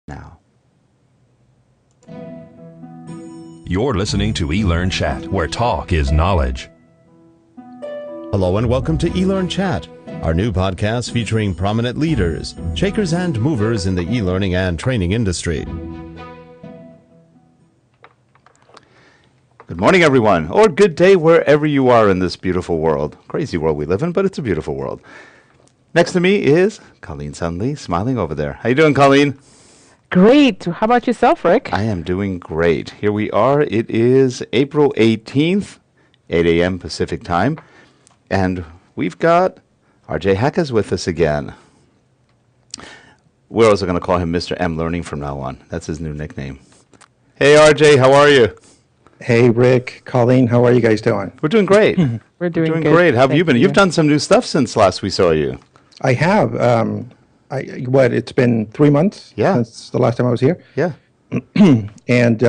now. You're listening to eLearnChat, where talk is knowledge. Hello and welcome to eLearnChat, our new podcast featuring prominent leaders, shakers and movers in the e-learning and training industry. Good morning, everyone, or good day wherever you are in this beautiful world. Crazy world we live in, but it's a beautiful world. Next to me is Colleen Sunley, smiling over there. How you doing, Colleen? Great. How about yourself, Rick? I am doing great. Here we are. It is April 18th, 8 a.m. Pacific time, and we've got RJ Jacquez with us again. We're also going to call him Mr. mLearning from now on. That's his new nickname. Hey, RJ, how are you? Hey, Rick, Colleen, how are you guys doing? We're doing great. We're doing good. Great. How have you Thank been? you. You've done some new stuff since last we saw you. I have. It's been 3 months since the last time I was here. Yeah. And,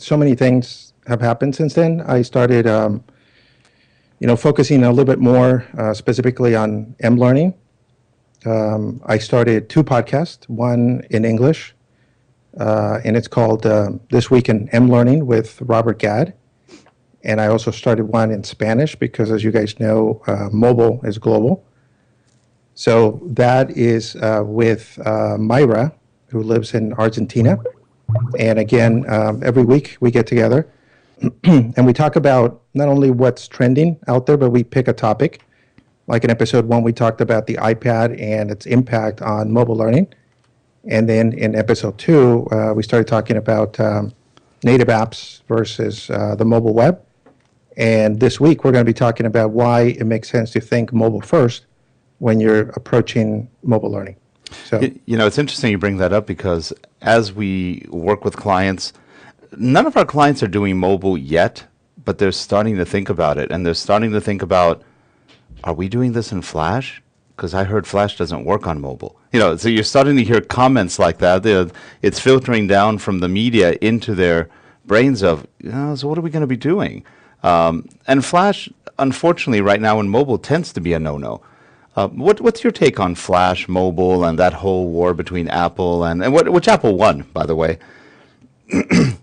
so many things have happened since then. I started, focusing a little bit more specifically on mLearning. I started 2 podcasts, one in English, and it's called This Week in mLearning with Robert Gadd. And I also started one in Spanish because, as you guys know, mobile is global. So that is with Myra, who lives in Argentina. And again, every week we get together and we talk about not only what's trending out there, but we pick a topic. Like in episode 1, we talked about the iPad and its impact on mobile learning. And then in episode 2, we started talking about native apps versus the mobile web. And this week, we're going to be talking about why it makes sense to think mobile first when you're approaching mobile learning. So, it's interesting you bring that up because as we work with clients, none of our clients are doing mobile yet, but they're starting to think about it. And they're starting to think about, are we doing this in Flash? Because I heard Flash doesn't work on mobile. So you're starting to hear comments like that. It's filtering down from the media into their brains of, so what are we going to be doing? And Flash, unfortunately, right now in mobile tends to be a no-no. What's your take on Flash, mobile, and that whole war between Apple and which Apple won, by the way?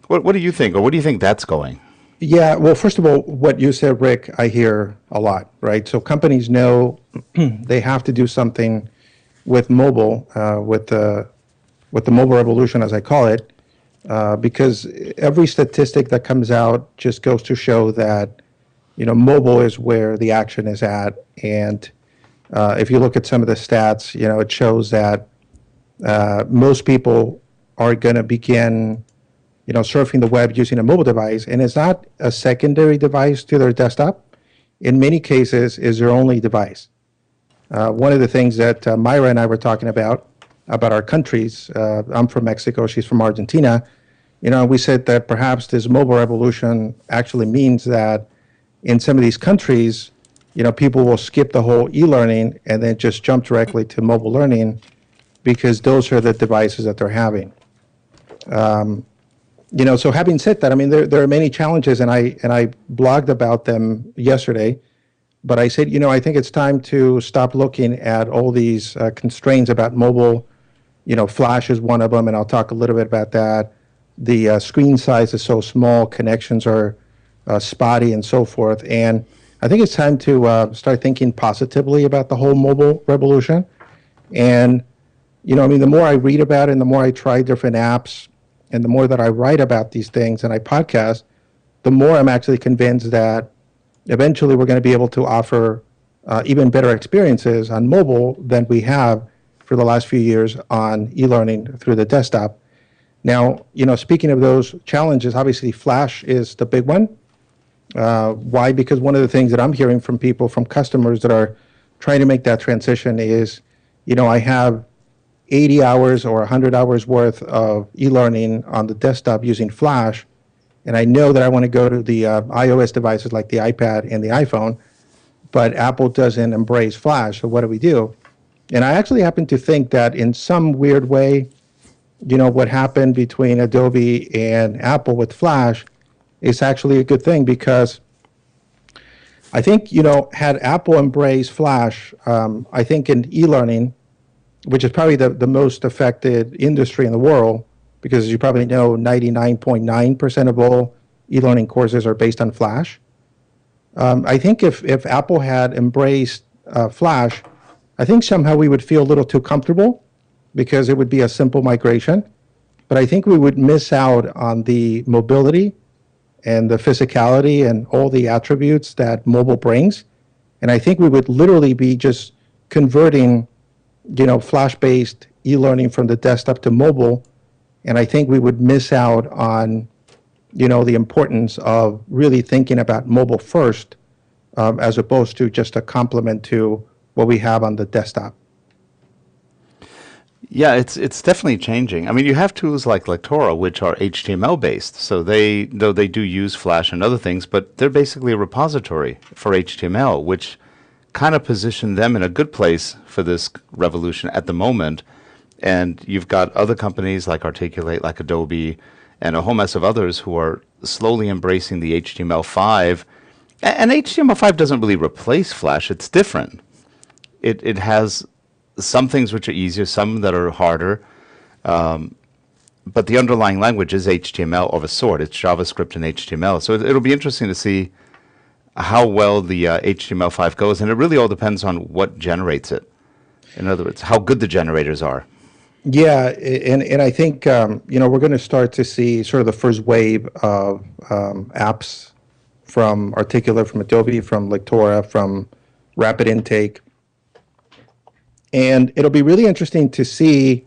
What do you think, or where do you think that's going? yeah, well, first of all, what you said, Rick, I hear a lot, right? So companies know they have to do something with mobile, with the mobile revolution, as I call it, because every statistic that comes out just goes to show that, mobile is where the action is at. And if you look at some of the stats, it shows that most people are going to begin, surfing the web using a mobile device, and it's not a secondary device to their desktop. In many cases, is their only device. One of the things that Myra and I were talking about our countries, I'm from Mexico, she's from Argentina, we said that perhaps this mobile revolution actually means that in some of these countries, people will skip the whole e-learning and then just jump directly to mobile learning because those are the devices that they're having. So having said that, there are many challenges, and I blogged about them yesterday. But I said, I think it's time to stop looking at all these constraints about mobile. Flash is one of them, and I'll talk a little bit about that. The screen size is so small, connections are spotty, and so forth. And I think it's time to start thinking positively about the whole mobile revolution. And, the more I read about it and the more I try different apps and the more that I write about these things and I podcast, the more I'm actually convinced that eventually we're going to be able to offer even better experiences on mobile than we have for the last few years on e-learning through the desktop. Now, speaking of those challenges, obviously Flash is the big one. Why? Because one of the things that I'm hearing from people, from customers that are trying to make that transition is, I have 80 hours or 100 hours worth of e-learning on the desktop using Flash, and I know that I want to go to the iOS devices like the iPad and the iPhone, but Apple doesn't embrace Flash, so what do we do? And I actually happen to think that in some weird way, what happened between Adobe and Apple with Flash is actually a good thing, because I think, had Apple embraced Flash, I think in e-learning, which is probably the most affected industry in the world, because as you probably know, 99.9% of all e-learning courses are based on Flash. I think if Apple had embraced Flash, I think somehow we would feel a little too comfortable because it would be a simple migration. But I think we would miss out on the mobility and the physicality and all the attributes that mobile brings. And I think we would literally be just converting, Flash-based e-learning from the desktop to mobile. And I think we would miss out on, the importance of really thinking about mobile first, as opposed to just a complement to what we have on the desktop. Yeah, it's definitely changing. I mean, you have tools like Lectora, which are HTML based. So though they do use Flash and other things, but they're basically a repository for HTML, which kind of position them in a good place for this revolution at the moment. And you've got other companies like Articulate, like Adobe, and a whole mess of others who are slowly embracing the HTML5. And HTML5 doesn't really replace Flash. It's different. It has some things which are easier, some that are harder. But the underlying language is HTML of a sort. It's JavaScript and HTML. So it'll be interesting to see how well the HTML5 goes. And it really all depends on what generates it. In other words, how good the generators are. Yeah, and I think we're going to start to see sort of the first wave of apps from Articulate, from Adobe, from Lectora, from Rapid Intake, and it'll be really interesting to see,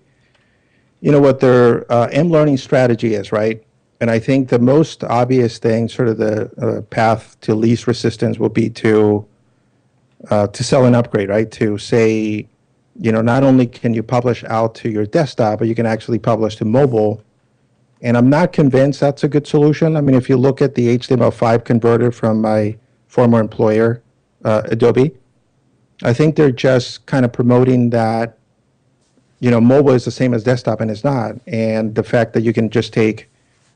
what their mLearning strategy is, right? And I think the most obvious thing, sort of the path to least resistance, will be to sell an upgrade, right? To say, not only can you publish out to your desktop, but you can actually publish to mobile. And I'm not convinced that's a good solution. I mean, if you look at the HTML5 converter from my former employer, Adobe, I think they're just kind of promoting that, mobile is the same as desktop, and it's not. And the fact that you can just take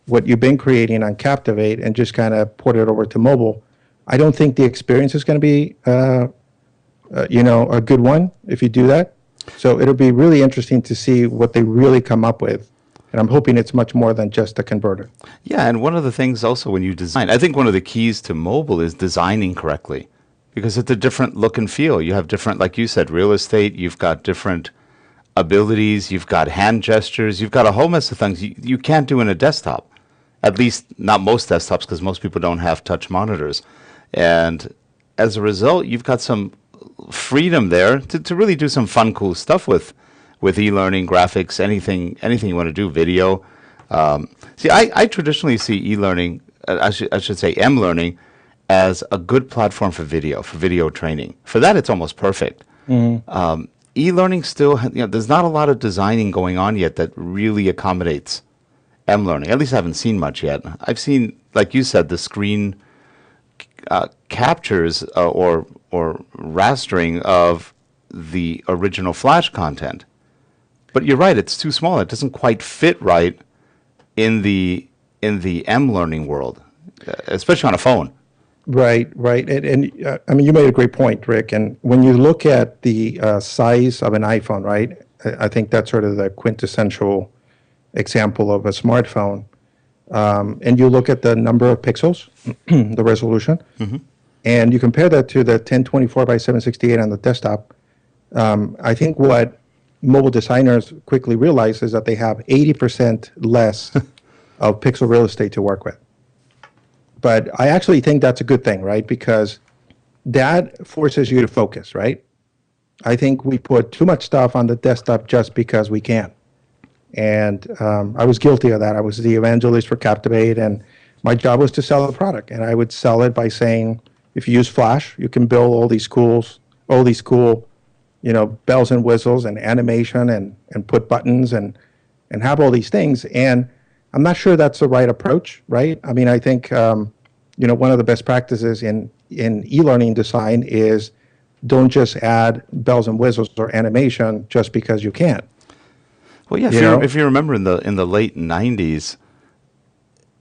what you've been creating on Captivate and just kind of port it over to mobile, I don't think the experience is going to be a good one if you do that. So it'll be really interesting to see what they really come up with. And I'm hoping it's much more than just a converter. Yeah, and one of the things also when you design, I think one of the keys to mobile is designing correctly. Because it's a different look and feel. You have different, like you said, real estate. You've got different abilities. You've got hand gestures. You've got a whole mess of things you can't do in a desktop. At least not most desktops, because most people don't have touch monitors. And as a result, you've got some freedom there to really do some fun, cool stuff with e-learning, graphics, anything you want to do, video. I traditionally see e-learning, I should say mLearning, as a good platform for video training. For that, it's almost perfect. Mm-hmm. E-learning still, there's not a lot of designing going on yet that really accommodates mLearning. At least I haven't seen much yet. I've seen, like you said, the screen captures or rastering of the original Flash content. But you're right, it's too small. It doesn't quite fit right in the mLearning world, especially on a phone. Right. And I mean, you made a great point, Rick. And when you look at the size of an iPhone, right, I think that's sort of the quintessential example of a smartphone. And you look at the number of pixels, the resolution, mm-hmm. and you compare that to the 1024 by 768 on the desktop. I think what mobile designers quickly realize is that they have 80% less of pixel real estate to work with. But I actually think that's a good thing, right? Because that forces you to focus, right? I think we put too much stuff on the desktop just because we can. And I was guilty of that. I was the evangelist for Captivate, and my job was to sell the product. And I would sell it by saying, if you use Flash, you can build all these cool, bells and whistles and animation and put buttons and have all these things. And I'm not sure that's the right approach, right? I mean, I think, one of the best practices in e-learning design is don't just add bells and whistles or animation just because you can. Well, yeah, if you remember in the late 90s,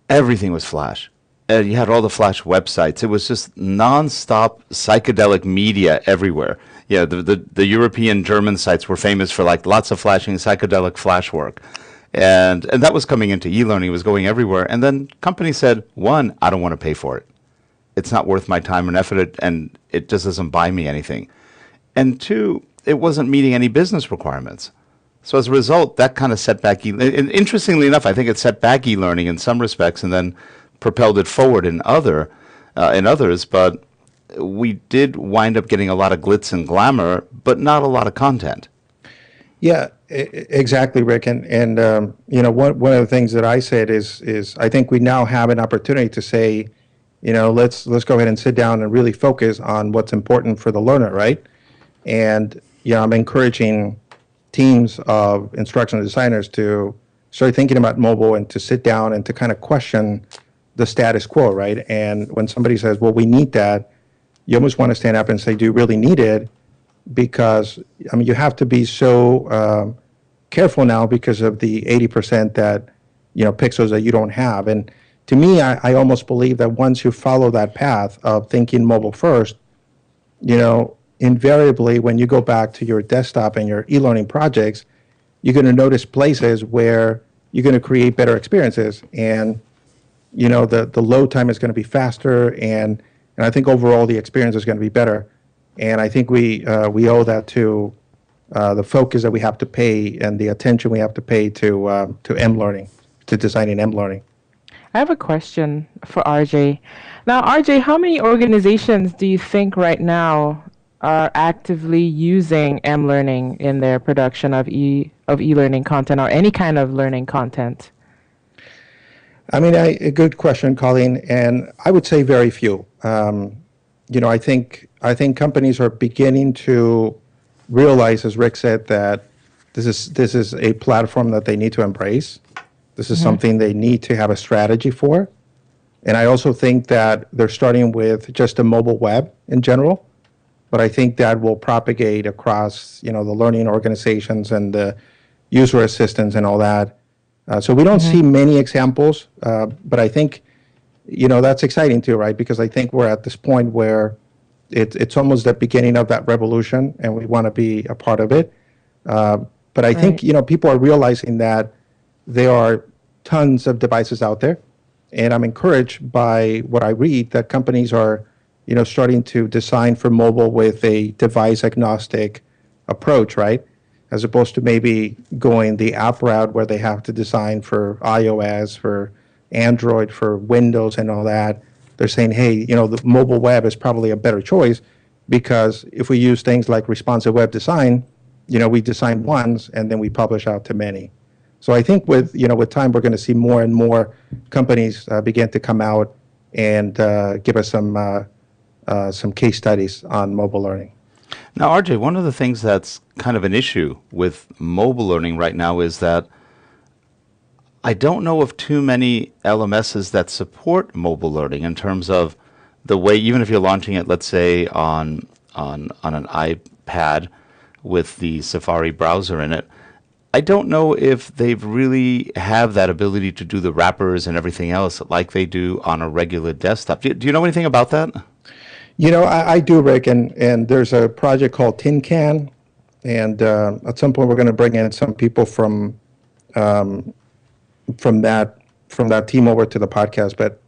everything was Flash. You had all the Flash websites. It was just nonstop psychedelic media everywhere. Yeah, the European German sites were famous for like lots of flashing psychedelic flash work. And that was coming into e-learning, it was going everywhere. And then companies said, one, I don't want to pay for it. It's not worth my time and effort, and it just doesn't buy me anything. And two, it wasn't meeting any business requirements. So as a result, that kind of set back, interestingly enough, I think it set back e-learning in some respects and then propelled it forward in others. But we did wind up getting a lot of glitz and glamour, but not a lot of content. Yeah, exactly, Rick. And one of the things that I said is I think we now have an opportunity to say, let's go ahead and sit down and really focus on what's important for the learner, right? And I'm encouraging teams of instructional designers to start thinking about mobile and to sit down and to kind of question the status quo, right? And when somebody says, well, we need that, you almost want to stand up and say, do you really need it? Because, you have to be so careful now because of the 80% that, pixels that you don't have. And to me, I almost believe that once you follow that path of thinking mobile first, invariably, when you go back to your desktop and your e-learning projects, you're going to notice places where you're going to create better experiences. And, the load time is going to be faster. And I think overall the experience is going to be better. And I think we owe that to the focus that we have to pay and the attention we have to pay to mLearning, to designing mLearning. I have a question for RJ. Now, RJ, how many organizations do you think right now are actively using mLearning in their production of e-learning content or any kind of learning content? A good question, Colleen, and I would say very few. I think companies are beginning to realize, as Rick said, that this is a platform that they need to embrace. This is something they need to have a strategy for. And I also think that they're starting with just a mobile web in general, but I think that will propagate across, the learning organizations and the user assistants and all that. So we don't see many examples, but I think, that's exciting too, right? Because I think we're at this point where it's almost the beginning of that revolution, and we want to be a part of it. But I think, people are realizing that there are tons of devices out there, and I'm encouraged by what I read that companies are, starting to design for mobile with a device agnostic approach, right? As opposed to maybe going the app route where they have to design for iOS, for Android, for Windows and all that. They're saying, hey, the mobile web is probably a better choice because if we use things like responsive web design, we design once and then we publish out to many. So I think with time, we're going to see more and more companies begin to come out and give us some case studies on mobile learning. Now, RJ, one of the things that's kind of an issue with mobile learning right now is that I don't know of too many LMSs that support mobile learning in terms of the way, even if you're launching it, let's say, on an iPad with the Safari browser in it, I don't know if they really have that ability to do the wrappers and everything else like they do on a regular desktop. Do you know anything about that? I do, Rick, and there's a project called Tin Can, and at some point we're going to bring in some people from that team over to the podcast. But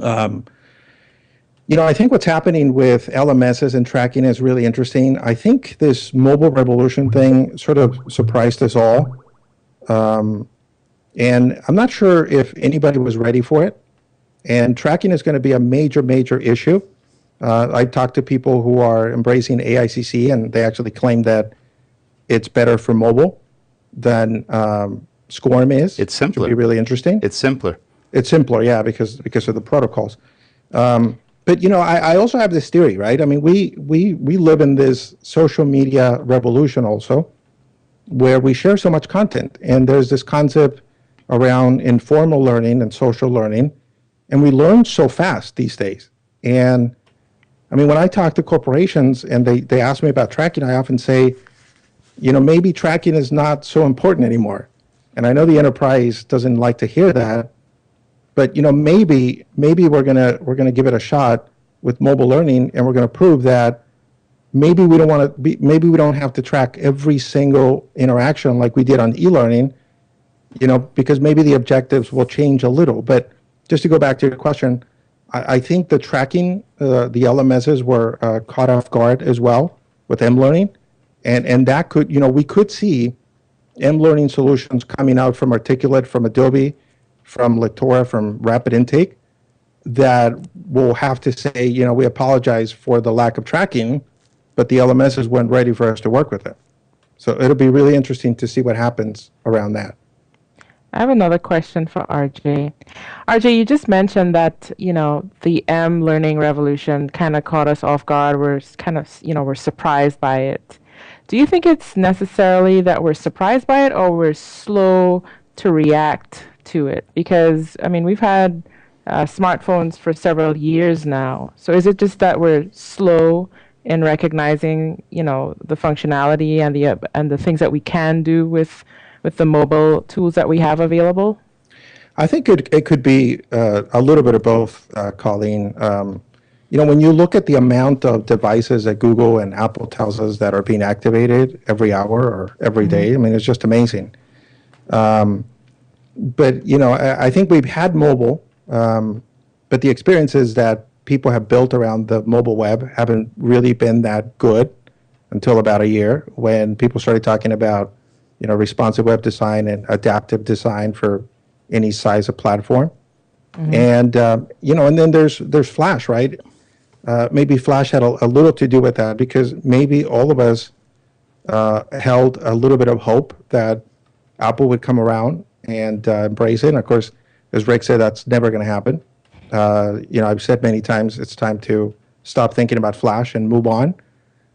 I think what's happening with LMSs and tracking is really interesting. I think this mobile revolution thing sort of surprised us all, and I'm not sure if anybody was ready for it. And tracking is going to be a major issue. I talked to people who are embracing AICC, and they actually claim that it's better for mobile than SCORM is. It's simpler. Which would be really interesting. It's simpler. It's simpler, yeah, because of the protocols. But I also have this theory, right? We live in this social media revolution also, where we share so much content, and there's this concept around informal learning and social learning, and we learn so fast these days. And when I talk to corporations and they ask me about tracking, I often say, maybe tracking is not so important anymore. And I know the enterprise doesn't like to hear that, But maybe we're gonna give it a shot with mobile learning, and we're gonna prove that maybe we don't want to be, maybe we don't have to track every single interaction like we did on e-learning, because maybe the objectives will change a little. But just to go back to your question, I think the tracking, the LMSs were caught off guard as well with mLearning, and that could, we could see mLearning solutions coming out from Articulate, from Adobe, from Lectora, from Rapid Intake, that will have to say, we apologize for the lack of tracking, but the LMSs weren't ready for us to work with it. So it'll be really interesting to see what happens around that. I have another question for RJ. RJ, you just mentioned that, the mLearning revolution kind of caught us off guard. We're kind of, we're surprised by it. Do you think it's necessarily that we're surprised by it, or we're slow to react to it? Because, we've had smartphones for several years now. So is it just that we're slow in recognizing, the functionality and the things that we can do with the mobile tools that we have available? I think it could be a little bit of both, Colleen. When you look at the amount of devices that Google and Apple tells us that are being activated every hour or every day, it's just amazing. But I think we've had mobile, but the experiences that people have built around the mobile web haven't really been that good until about a year, when people started talking about responsive web design and adaptive design for any size of platform. And and then there's Flash, right? Maybe Flash had a little to do with that, because maybe all of us held a little bit of hope that Apple would come around and embrace it. And of course, as Rick said, that's never going to happen. I've said many times it's time to stop thinking about Flash and move on.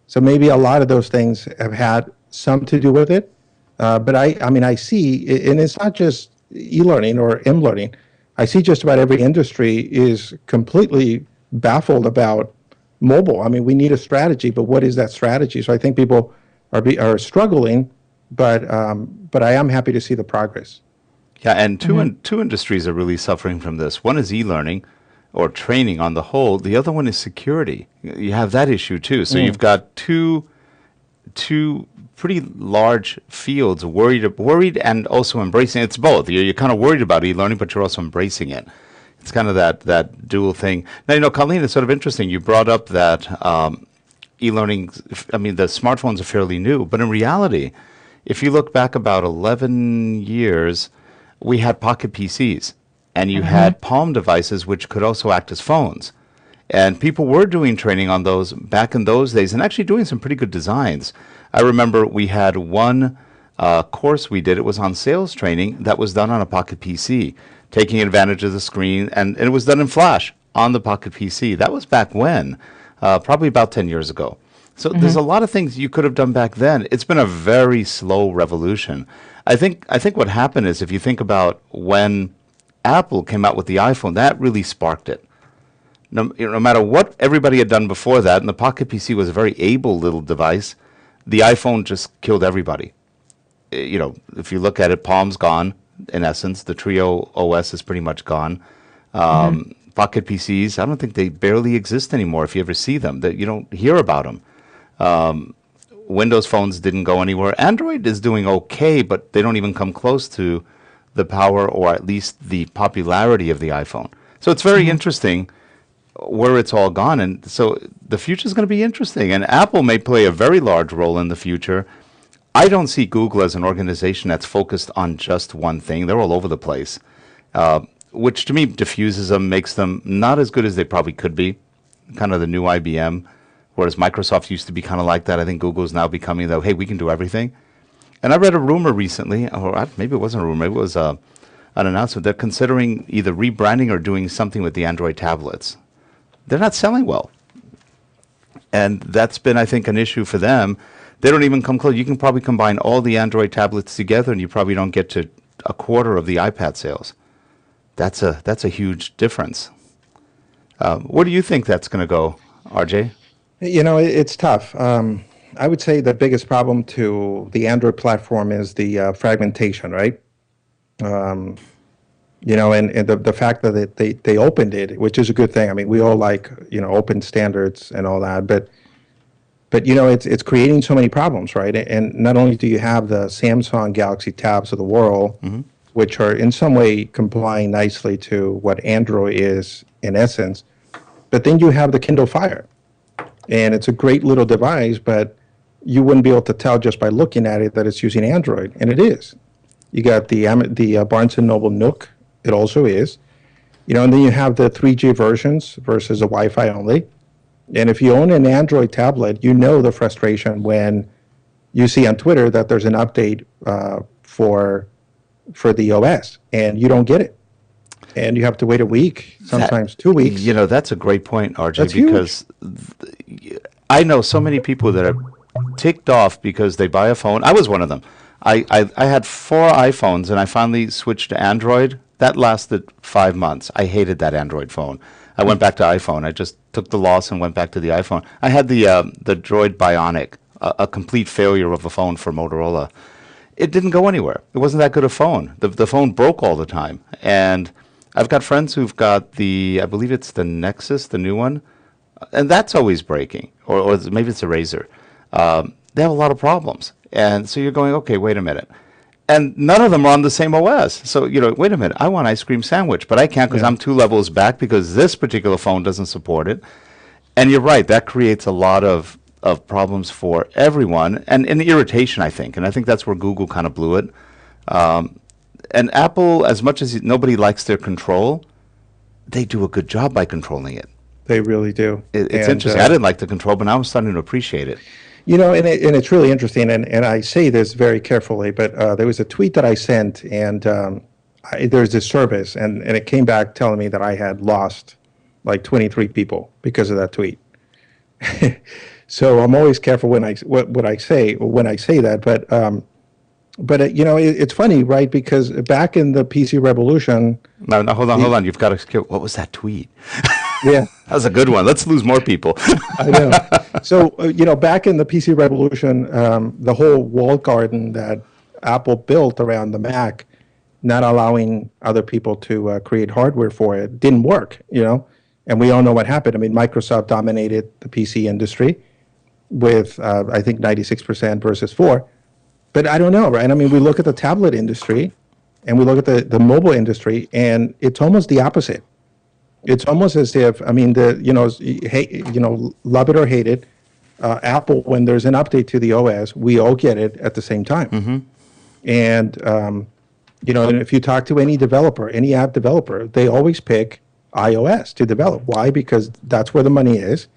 So maybe a lot of those things have had some to do with it. But I see, and it's not just e-learning or mLearning. I see just about every industry is completely baffled about mobile. We need a strategy, but what is that strategy? So I think people are struggling, but I am happy to see the progress. Yeah, and two industries are really suffering from this. One is e-learning, or training on the whole. The other one is security. You have that issue too. So you've got two pretty large fields worried and also embracing. It's both. You're kind of worried about e-learning, but you're also embracing it. It's kind of that dual thing. Now, Colleen, it's sort of interesting. You brought up that e-learning, the smartphones are fairly new, but in reality, if you look back about 11 years, we had pocket PCs, and you had Palm devices, which could also act as phones. And people were doing training on those back in those days, and actually doing some pretty good designs. I remember we had one course we did. It was on sales training that was done on a pocket PC, taking advantage of the screen, and it was done in Flash on the pocket PC. That was back when, probably about 10 years ago. So there's a lot of things you could have done back then. It's been a very slow revolution. I think what happened is, if you think about when Apple came out with the iPhone, that really sparked it. No matter what everybody had done before that, and the Pocket PC was a very able little device, the iPhone just killed everybody. If you look at it, Palm's gone, in essence. The Trio OS is pretty much gone. Pocket PCs, I don't think they barely exist anymore if you ever see them. You don't hear about them. Windows phones didn't go anywhere. Android is doing okay, but they don't even come close to the power, or at least the popularity, of the iPhone. So it's very interesting where it's all gone. And so the future is going to be interesting. And Apple may play a very large role in the future. I don't see Google as an organization that's focused on just one thing. They're all over the place, which to me diffuses them, makes them not as good as they probably could be, kind of the new IBM, whereas Microsoft used to be kind of like that. I think Google is now becoming, though, hey, we can do everything. And I read a rumor recently, or maybe it wasn't a rumor, maybe it was an announcement. They're considering either rebranding or doing something with the Android tablets. They're not selling well. And that's been, I think, an issue for them. They don't even come close. You can probably combine all the Android tablets together, and you probably don't get to a quarter of the iPad sales. That's a huge difference. Where do you think that's going to go, RJ? It's tough. I would say the biggest problem to the Android platform is the fragmentation, right? And the fact that they opened it, which is a good thing. I mean, we all like, open standards and all that, but it's creating so many problems, right? And not only do you have the Samsung Galaxy Tabs of the world, which are in some way complying nicely to what Android is in essence, but then you have the Kindle Fire, and it's a great little device, but you wouldn't be able to tell just by looking at it that it's using Android, and it is. You got the Barnes & Noble Nook, it also is. And then you have the 3G versions versus the Wi-Fi only. And if you own an Android tablet, you know the frustration when you see on Twitter that there's an update for the OS, and you don't get it. And you have to wait a week, sometimes 2 weeks. That's a great point, RJ, That's because I know so many people that are ticked off because they buy a phone. I was one of them. I had 4 iPhones, and I finally switched to Android. That lasted 5 months. I hated that Android phone. I went back to iPhone. I just took the loss and went back to the iPhone. I had the Droid Bionic, a complete failure of a phone for Motorola. It didn't go anywhere. It wasn't that good a phone. The phone broke all the time. And I've got friends who've got I believe it's the Nexus, the new one, and that's always breaking. Or maybe it's a Razer. They have a lot of problems. And so you're going, okay, wait a minute. And none of them are on the same OS. So, wait a minute, I want ice cream sandwich, but I can't because I'm 2 levels back because this particular phone doesn't support it. And you're right, that creates a lot of problems for everyone and irritation, I think. And I think that's where Google kind of blew it. And Apple, as much as nobody likes their control, they do a good job by controlling it. They really do. It's interesting. I didn't like the control, but now I'm starting to appreciate it. And it's really interesting, and I say this very carefully, but there was a tweet that I sent, and there's this service, and it came back telling me that I had lost like 23 people because of that tweet. So I'm always careful when what I say when I say that, but it's funny, right? Because back in the PC revolution. No, hold on. You've got to. What was that tweet? Yeah, that was a good one. Let's lose more people. I know. So back in the PC revolution, the whole walled garden that Apple built around the Mac, not allowing other people to create hardware for it, didn't work. And we all know what happened. I mean, Microsoft dominated the PC industry with I think 96% versus 4%. But I don't know, right? I mean, we look at the tablet industry, and we look at the mobile industry, and it's almost the opposite. It's almost as if, I mean, love it or hate it, Apple, when there's an update to the OS, we all get it at the same time. Mm-hmm. And, and if you talk to any developer, any app developer, they always pick iOS to develop. Why? Because that's where the money is.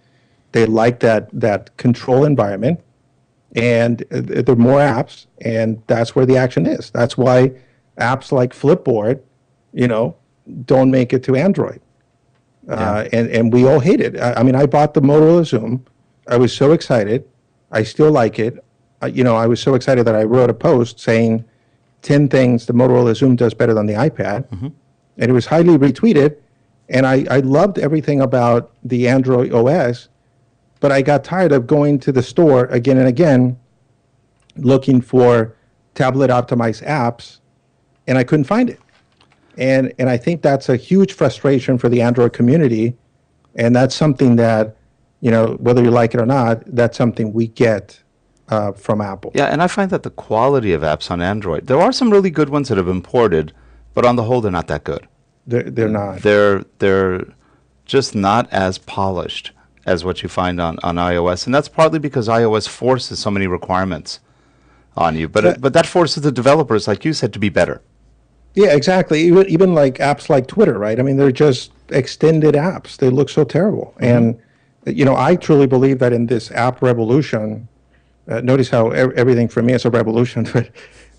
They like that control environment, and there are more apps, and that's where the action is. That's why apps like Flipboard, don't make it to Android. And we all hate it. I mean, I bought the Motorola Zoom. I was so excited. I still like it. I was so excited that I wrote a post saying 10 things the Motorola Zoom does better than the iPad. Mm-hmm. And it was highly retweeted. And I loved everything about the Android OS, but I got tired of going to the store again and again looking for tablet optimized apps, and I couldn't find it. And I think that's a huge frustration for the Android community, and that's something that, whether you like it or not, that's something we get from Apple. Yeah, and I find that the quality of apps on Android, there are some really good ones that have imported, but on the whole, they're not that good. They're not. They're just not as polished as what you find on iOS, and that's partly because iOS forces so many requirements on you. But that forces the developers, like you said, to be better. Yeah, exactly. Even like apps like Twitter, right? I mean, they're just extended apps. They look so terrible. Mm-hmm. And, I truly believe that in this app revolution, notice how everything for me is a revolution, but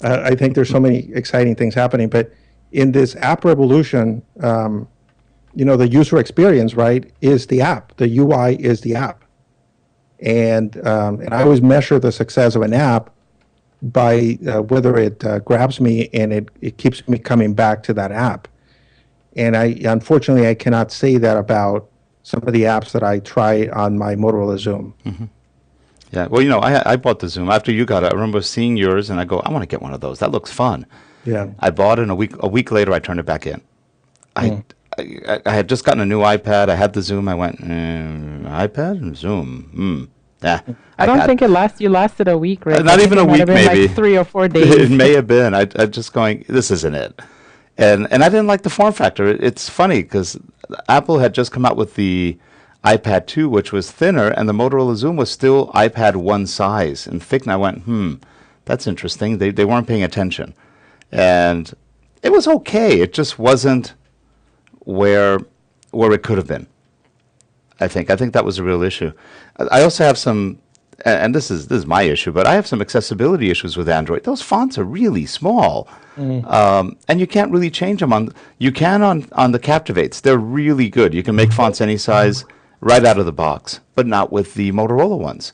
I think there's so many exciting things happening. But in this app revolution, the user experience, right, is the app. The UI is the app. And I always measure the success of an app by whether it grabs me and it keeps me coming back to that app. And unfortunately, I cannot say that about some of the apps that I try on my Motorola Zoom. Mm-hmm. Yeah, well, I bought the Zoom after you got it. I remember seeing yours, and I go, I want to get one of those. That looks fun. Yeah. I bought it, and a week later, I turned it back in. I had just gotten a new iPad. I had the Zoom. I went, iPad and Zoom. Yeah, I don't think you lasted a week, right? not even a week, maybe. Like 3 or 4 It days. may have been. I just going, this isn't it. And I didn't like the form factor. It's funny because Apple had just come out with the iPad 2, which was thinner, and the Motorola Zoom was still iPad 1 size and thick. And I went, that's interesting. They weren't paying attention. And it was okay. It just wasn't where it could have been. I think that was a real issue. I also have some, and this is my issue, but I have some accessibility issues with Android. Those fonts are really small, and you can't really change them you can on the Captivates. They're really good. You can make fonts any size right out of the box, but not with the Motorola ones.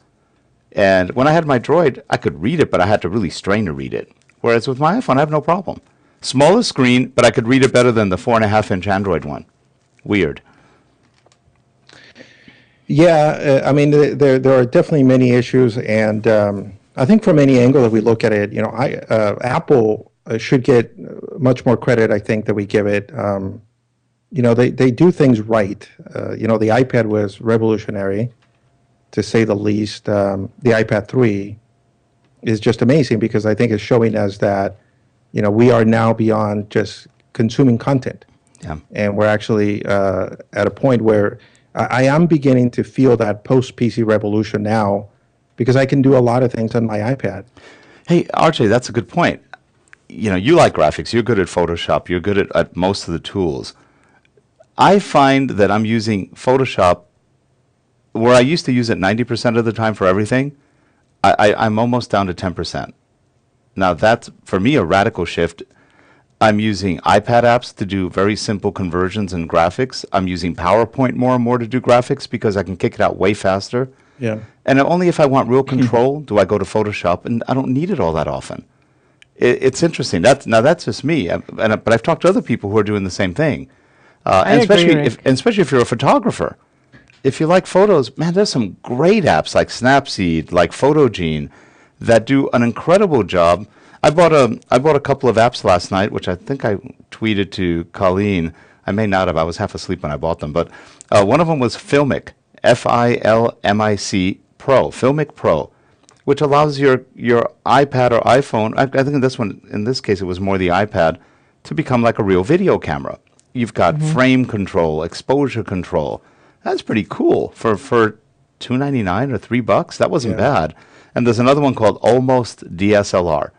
And when I had my Droid, I could read it, but I had to really strain to read it. Whereas with my iPhone, I have no problem. Smaller screen, but I could read it better than the 4.5-inch Android one. Weird. Yeah, I mean, there are definitely many issues, and I think from any angle that we look at it, Apple should get much more credit, I think, that we give it. They do things right. The iPad was revolutionary, to say the least. The iPad 3 is just amazing because I think it's showing us that, we are now beyond just consuming content. Yeah. And we're actually at a point where I am beginning to feel that post-PC revolution now because I can do a lot of things on my iPad. Hey, RJ, that's a good point. You like graphics. You're good at Photoshop. You're good at most of the tools. I find that I'm using Photoshop where I used to use it 90% of the time for everything. I'm almost down to 10%. Now, that's, for me, a radical shift. I'm using iPad apps to do very simple conversions and graphics. I'm using PowerPoint more and more to do graphics because I can kick it out way faster. Yeah. And only if I want real control do I go to Photoshop, and I don't need it all that often. It's interesting. That's just me. But I've talked to other people who are doing the same thing. And especially if you're a photographer. If you like photos, man, there's some great apps like Snapseed, like Photogene, that do an incredible job. I bought a couple of apps last night, which I think I tweeted to Colleen. I may not have. I was half asleep when I bought them. But one of them was Filmic, Filmic Pro, Filmic Pro, which allows your iPad or iPhone, I think in this case, it was more the iPad, to become like a real video camera. You've got frame control, exposure control. That's pretty cool for $2.99 or $3. That wasn't bad. And there's another one called Almost DSLR.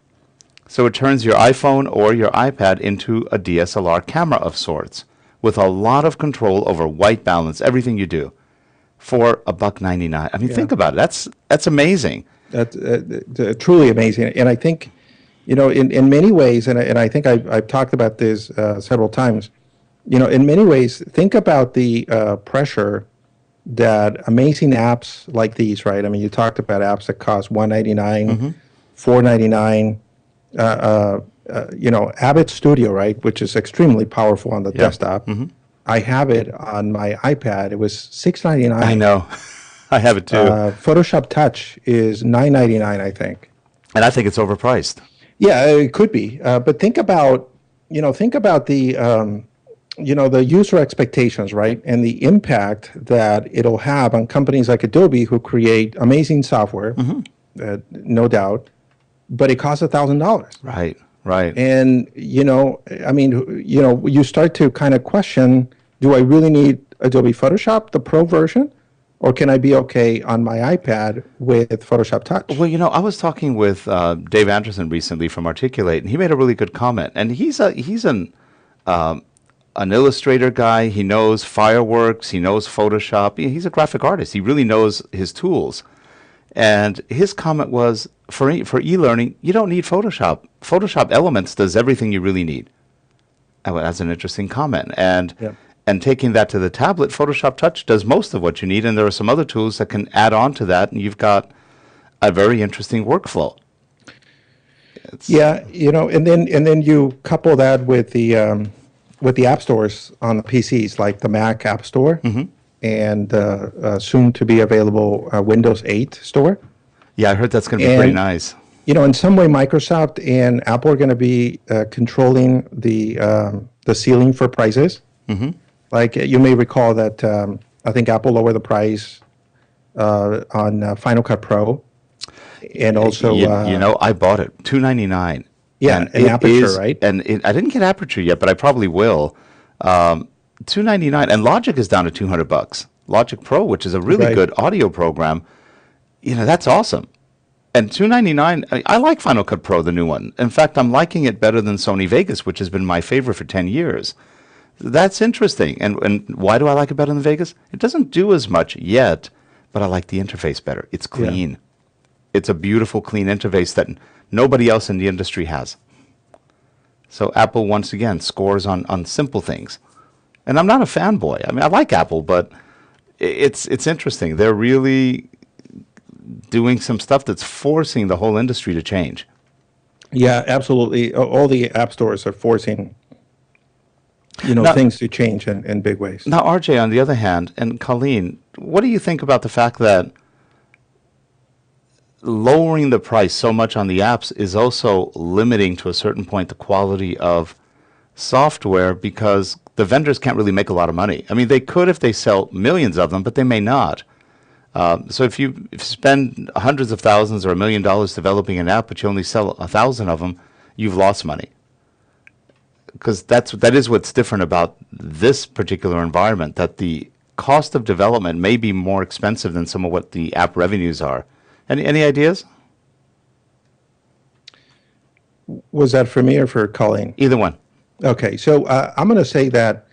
So it turns your iPhone or your iPad into a DSLR camera of sorts with a lot of control over white balance, everything you do, for $1.99. I mean, think about it. That's amazing. That's truly amazing. And I think, in many ways, and I think I've talked about this several times, in many ways, think about the pressure that amazing apps like these, right? I mean, you talked about apps that cost $1.99, $4.99. Avid Studio, right, which is extremely powerful on the desktop. I have it on my iPad. It was $6.99. I know. I have it too. Photoshop Touch is $9.99, I think. And I think it's overpriced. Yeah, it could be. But think about the the user expectations, right, and the impact that it'll have on companies like Adobe who create amazing software, no doubt. But it costs $1,000. Right. And, you start to kind of question, do I really need Adobe Photoshop, the Pro version? Or can I be okay on my iPad with Photoshop Touch? Well, I was talking with Dave Anderson recently from Articulate, and he made a really good comment. And he's an Illustrator guy. He knows Fireworks. He knows Photoshop. He's a graphic artist. He really knows his tools. And his comment was, for e-learning, you don't need Photoshop. Photoshop Elements does everything you really need. That's an interesting comment. And taking that to the tablet, Photoshop Touch does most of what you need, and there are some other tools that can add on to that, and you've got a very interesting workflow. And then you couple that with the app stores on the PCs, like the Mac App Store. And soon to be available Windows 8 store. Yeah, I heard that's going to be pretty nice. In some way, Microsoft and Apple are going to be controlling the ceiling for prices. Like you may recall that I think Apple lowered the price on Final Cut Pro, and also I bought it $299. yeah, And an it Aperture, is, right? I didn't get Aperture yet, but I probably will. $299, and Logic is down to $200. Logic Pro, which is a really Right. good audio program, that's awesome. And $299, I like Final Cut Pro, the new one. In fact, I'm liking it better than Sony Vegas, which has been my favorite for 10 years. That's interesting. And why do I like it better than Vegas? It doesn't do as much yet, but I like the interface better. It's clean. It's a beautiful, clean interface that nobody else in the industry has. So Apple, once again, scores on simple things. And I'm not a fanboy. I mean, I like Apple, but it's interesting. They're really doing some stuff that's forcing the whole industry to change. Yeah, absolutely. All the app stores are forcing, Now- things to change in big ways. Now, RJ, on the other hand, and Colleen, what do you think about the fact that lowering the price so much on the apps is also limiting to a certain point the quality of software because the vendors can't really make a lot of money? I mean, they could if they sell millions of them, but they may not. So if you spend hundreds of thousands or $1 million developing an app, but you only sell 1,000 of them, you've lost money. Because that is what's different about this particular environment, that the cost of development may be more expensive than some of what the app revenues are. Any ideas? Was that for me or for Colleen? Either one. Okay, so I'm going to say that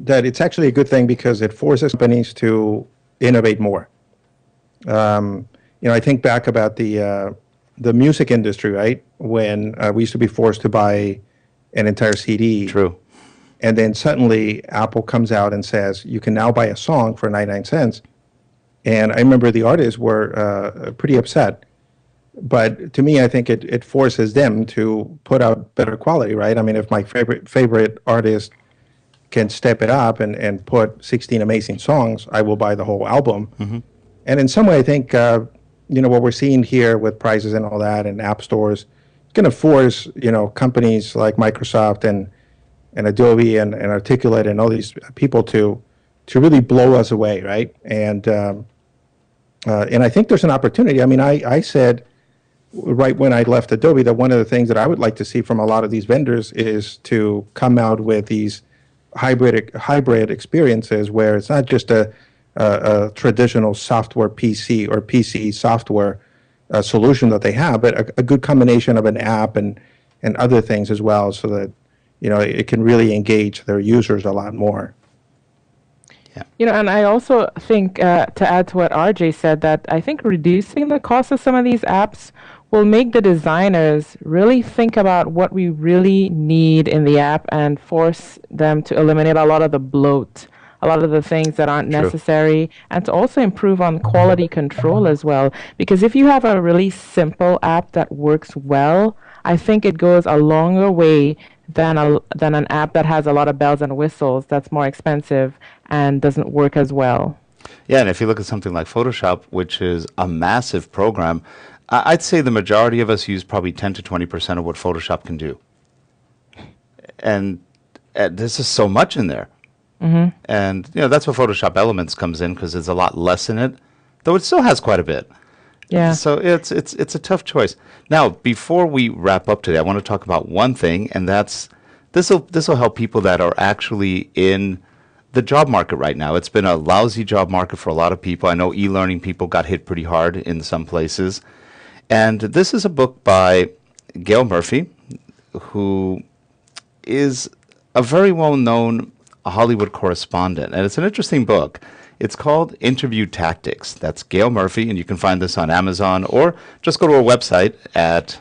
that it's actually a good thing because it forces companies to innovate more. I think back about the music industry, right? When we used to be forced to buy an entire CD. True. And then suddenly Apple comes out and says, you can now buy a song for 99 cents. And I remember the artists were pretty upset. But to me, I think it forces them to put out better quality, right? I mean, if my favorite artist can step it up and put 16 amazing songs, I will buy the whole album. Mm-hmm. And in some way, I think, what we're seeing here with prices and all that and app stores, it's going to force, companies like Microsoft and Adobe and Articulate and all these people to really blow us away, right? And I think there's an opportunity. I mean, I said right when I left Adobe that one of the things that I would like to see from a lot of these vendors is to come out with these hybrid experiences where it's not just a traditional software PC or PC software solution that they have, but a good combination of an app and other things as well, so that it can really engage their users a lot more. And I also think, to add to what RJ said, that I think reducing the cost of some of these apps will make the designers really think about what we really need in the app and force them to eliminate a lot of the bloat, a lot of the things that aren't necessary, and to also improve on quality control as well. Because if you have a really simple app that works well, I think it goes a longer way than an app that has a lot of bells and whistles that's more expensive and doesn't work as well. Yeah, and if you look at something like Photoshop, which is a massive program, I'd say the majority of us use probably 10 to 20% of what Photoshop can do. And there's just so much in there. Mm-hmm. And that's where Photoshop Elements comes in, because there's a lot less in it, though it still has quite a bit. Yeah. So it's a tough choice. Now, before we wrap up today, I want to talk about one thing, and that's this will help people that are actually in the job market right now. It's been a lousy job market for a lot of people. I know e-learning people got hit pretty hard in some places. And this is a book by Gail Murphy, who is a very well-known Hollywood correspondent. And it's an interesting book. It's called Interview Tactics. That's Gail Murphy, and you can find this on Amazon, or just go to our website at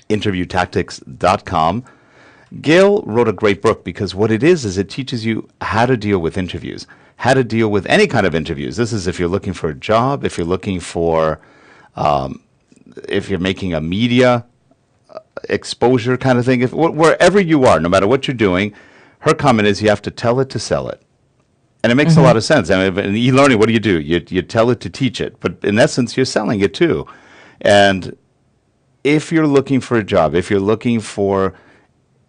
interviewtactics.com. Gail wrote a great book because what it is it teaches you how to deal with interviews, how to deal with any kind of interviews. This is if you're looking for a job, if you're looking for, if you're making a media exposure kind of thing, wherever you are, no matter what you're doing, her comment is you have to tell it to sell it. And it makes a lot of sense. I mean, in e-learning, what do? You tell it to teach it. But in essence, you're selling it too. And if you're looking for a job, if you're looking for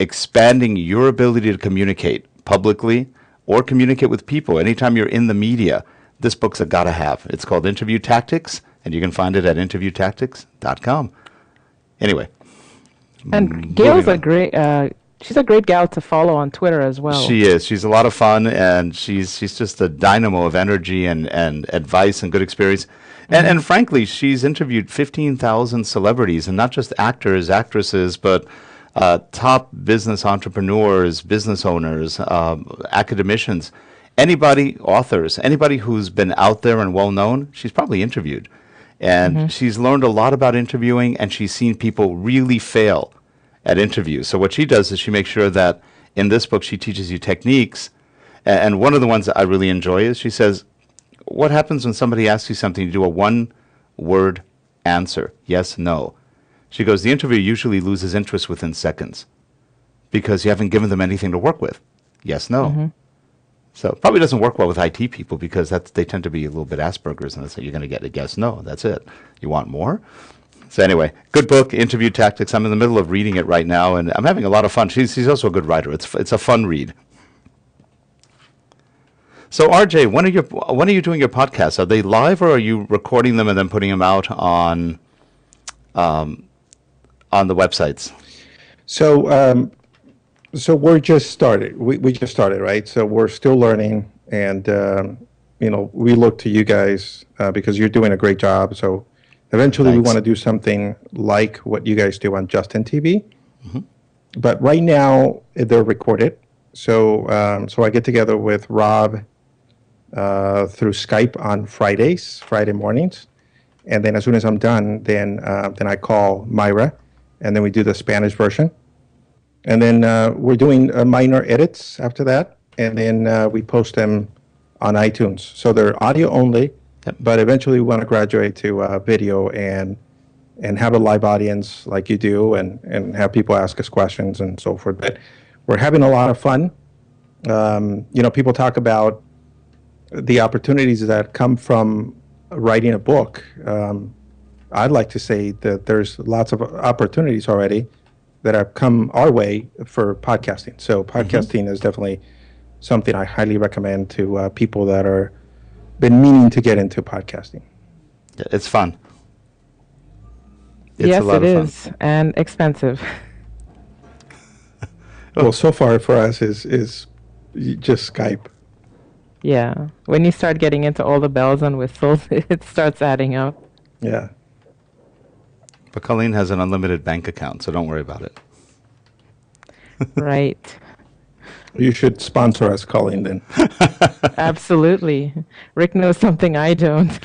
expanding your ability to communicate publicly or communicate with people anytime you're in the media, this book's a gotta have. It's called Interview Tactics, and you can find it at interviewtactics.com. Anyway. And Gail's she's a great gal to follow on Twitter as well. She is. She's a lot of fun, and she's just a dynamo of energy and advice and good experience. And frankly, she's interviewed 15,000 celebrities, and not just actors, actresses, but top business entrepreneurs, business owners, academicians, anybody, authors, anybody who's been out there and well-known, she's probably interviewed. And she's learned a lot about interviewing, and she's seen people really fail at interviews. So what she does is she makes sure that in this book she teaches you techniques. And one of the ones that I really enjoy is she says, what happens when somebody asks you something, you do a one-word answer, yes, no. She goes, the interviewer usually loses interest within seconds because you haven't given them anything to work with. Yes, no. So it probably doesn't work well with IT people because they tend to be a little bit Asperger's, and that's how you're going to get a yes, no. That's it. You want more? So anyway, good book, Interview Tactics. I'm in the middle of reading it right now, and I'm having a lot of fun. She's also a good writer. It's a fun read. So RJ, when are you doing your podcasts? Are they live, or are you recording them and then putting them out on the websites? So we're just started. We just started, right? So we're still learning, and we look to you guys because you're doing a great job. So eventually, we want to do something like what you guys do on Justin TV. But right now, they're recorded. So I get together with Rob through Skype on Friday mornings, and then as soon as I'm done, then I call Myra, and then we do the Spanish version, and then we're doing minor edits after that, and then we post them on iTunes. So they're audio only, but eventually we want to graduate to video and have a live audience like you do, and have people ask us questions and so forth. But we're having a lot of fun. People talk about the opportunities that come from writing a book. I'd like to say that there's lots of opportunities already that have come our way for podcasting. So podcasting is definitely something I highly recommend to people that are been meaning to get into podcasting. It's fun. It's yes, a lot it of is, fun. and expensive. Well, so far for us is just Skype. Yeah, when you start getting into all the bells and whistles, it starts adding up. Yeah. But Colleen has an unlimited bank account, so don't worry about it. Right. You should sponsor us, Colleen, then. Absolutely. Rick knows something I don't.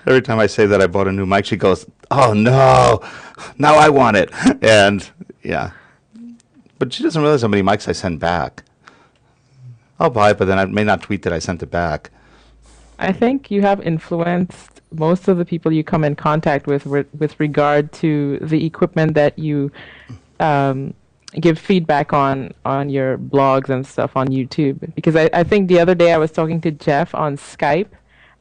Every time I say that I bought a new mic, she goes, oh, no, now I want it. And, yeah. But she doesn't realize how many mics I send back. I'll buy it, but then I may not tweet that I sent it back. I think you have influenced most of the people you come in contact with regard to the equipment that you give feedback on your blogs and stuff on YouTube. Because I think the other day I was talking to Jeff on Skype,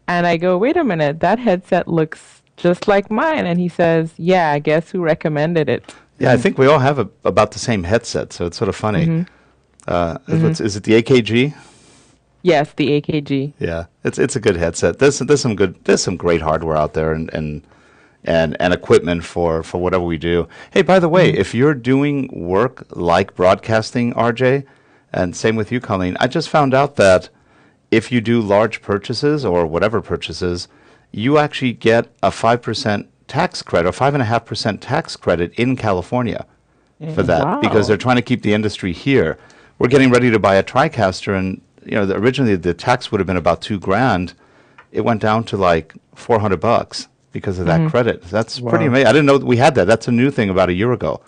and I go, wait a minute, that headset looks just like mine. And he says, yeah, guess who recommended it? Yeah, I think we all have about the same headset, so it's sort of funny. Is it the AKG? Yes, the AKG. Yeah, it's a good headset. There's some great hardware out there and equipment for whatever we do. Hey, by the way, if you're doing work like broadcasting, RJ, and same with you, Colleen, I just found out that if you do large purchases or whatever purchases, you actually get a 5% tax credit, or 5.5% tax credit in California for that, because they're trying to keep the industry here. We're getting ready to buy a TriCaster, and originally the tax would have been about $2,000. It went down to like $400 because of that credit. That's pretty amazing. I didn't know that we had that. That's a new thing about a year ago.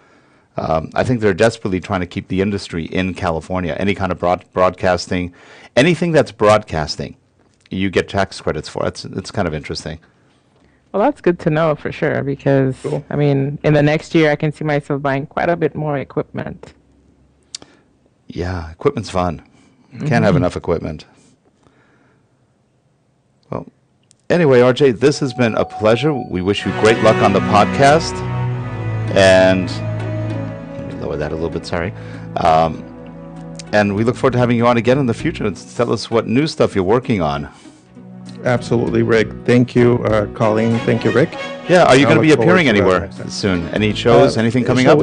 I think they're desperately trying to keep the industry in California. Any kind of broadcasting, anything that's broadcasting, you get tax credits for. It's kind of interesting. Well, that's good to know for sure, because, I mean, in the next year, I can see myself buying quite a bit more equipment. Yeah, equipment's fun. Can't have enough equipment. Well, anyway, RJ, this has been a pleasure. We wish you great luck on the podcast. And before that a little bit, sorry. And we look forward to having you on again in the future and tell us what new stuff you're working on. Absolutely, Rick. Thank you, Colleen. Thank you, Rick. Yeah, are you going to be look forward appearing to that anywhere next time. soon? Any shows, anything coming up?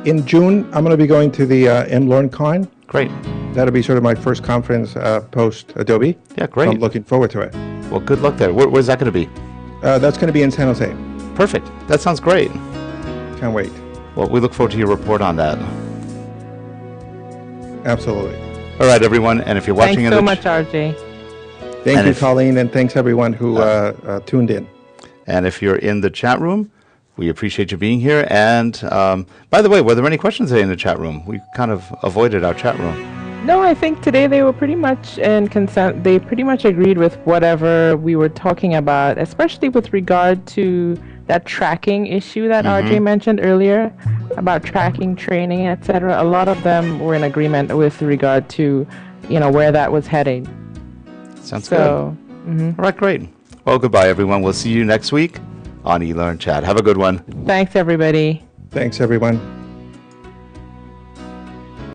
In June, I'm going to be going to the mLearnCon. Great. That'll be sort of my first conference post-Adobe. Yeah, great. So I'm looking forward to it. Well, good luck there. Where's that going to be? That's going to be in San Jose. Perfect. That sounds great. Can't wait. Well, we look forward to your report on that. Absolutely. All right, everyone. And if you're watching Thanks so much, RJ. Thank you, Colleen, and thanks everyone who tuned in. And if you're in the chat room, we appreciate you being here. And by the way, were there any questions today in the chat room? We kind of avoided our chat room. No, I think today they were pretty much in consent. They pretty much agreed with whatever we were talking about, especially with regard to that tracking issue that RJ mentioned earlier about tracking, training, etc. A lot of them were in agreement with regard to, where that was heading. Sounds good. All right, great. Well, goodbye, everyone. We'll see you next week on eLearnChat. Have a good one. Thanks, everybody. Thanks, everyone.